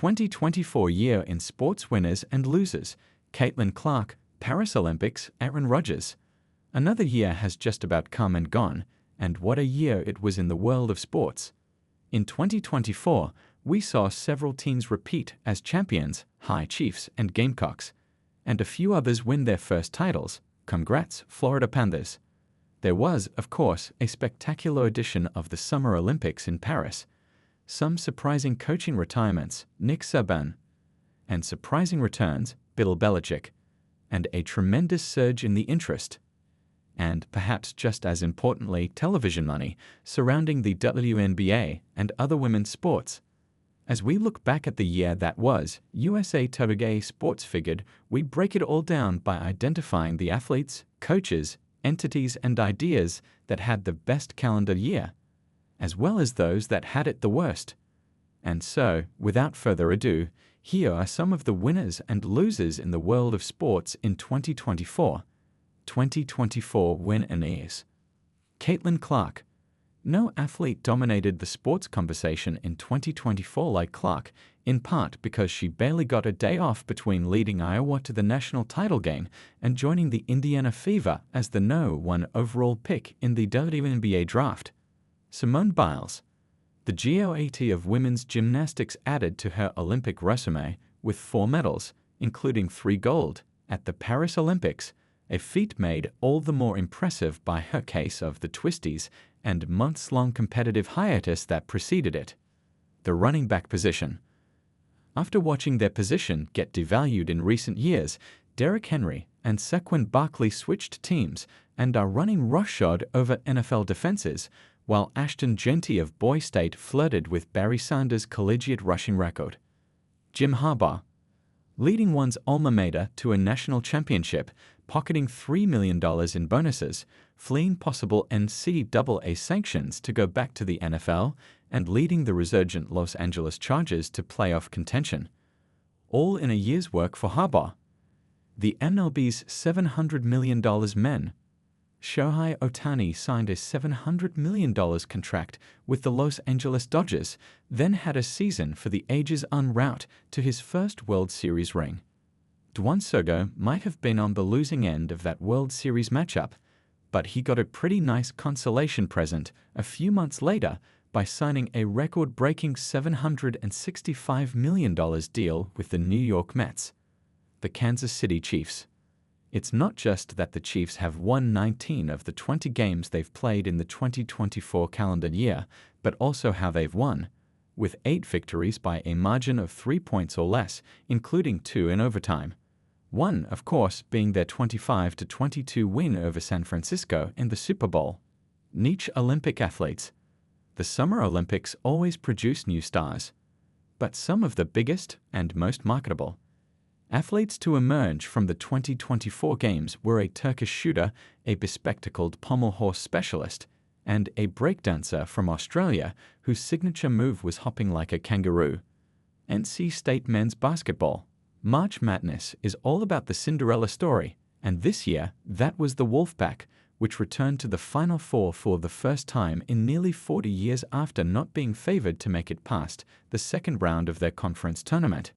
2024 year in sports winners and losers. Caitlin Clark, Paris Olympics, Aaron Rodgers. Another year has just about come and gone, and what a year it was in the world of sports. In 2024, we saw several teams repeat as champions, High Chiefs and Gamecocks, and a few others win their first titles. Congrats, Florida Panthers. There was, of course, a spectacular edition of the Summer Olympics in Paris. Some surprising coaching retirements, Nick Saban, and surprising returns, Bill Belichick, and a tremendous surge in the interest, and perhaps just as importantly, television money surrounding the WNBA and other women's sports. As we look back at the year that was, USA Today Sports figured we'd break it all down by identifying the athletes, coaches, entities, and ideas that had the best calendar year, as well as those that had it the worst. And so, without further ado, here are some of the winners and losers in the world of sports in 2024. 2024 winners. Caitlin Clark. No athlete dominated the sports conversation in 2024 like Clark, in part because she barely got a day off between leading Iowa to the national title game and joining the Indiana Fever as the No. 1 overall pick in the WNBA draft. Simone Biles. The GOAT of women's gymnastics added to her Olympic resume with 4 medals, including 3 gold, at the Paris Olympics, a feat made all the more impressive by her case of the twisties and months-long competitive hiatus that preceded it. The running back position. After watching their position get devalued in recent years, Derrick Henry and Saquon Barkley switched teams and are running roughshod over NFL defenses, while Ashton Jeanty of Boy State flirted with Barry Sanders' collegiate rushing record. Jim Harbaugh. Leading one's alma mater to a national championship, pocketing $3 million in bonuses, fleeing possible NCAA sanctions to go back to the NFL, and leading the resurgent Los Angeles Chargers to playoff contention. All in a year's work for Harbaugh. The MLB's $700 million men. Shohei Ohtani signed a $700 million contract with the Los Angeles Dodgers, then had a season for the ages en route to his first World Series ring. Dwan Sogo might have been on the losing end of that World Series matchup, but he got a pretty nice consolation present a few months later by signing a record-breaking $765 million deal with the New York Mets. The Kansas City Chiefs. It's not just that the Chiefs have won 19 of the 20 games they've played in the 2024 calendar year, but also how they've won, with 8 victories by a margin of 3 points or less, including 2 in overtime. One, of course, being their 25-22 win over San Francisco in the Super Bowl. Niche Olympic athletes. The Summer Olympics always produce new stars, but some of the biggest and most marketable athletes to emerge from the 2024 games were a Turkish shooter, a bespectacled pommel horse specialist, and a breakdancer from Australia whose signature move was hopping like a kangaroo. NC State men's basketball. March Madness is all about the Cinderella story, and this year that was the Wolfpack, which returned to the Final Four for the first time in nearly 40 years after not being favored to make it past the second round of their conference tournament.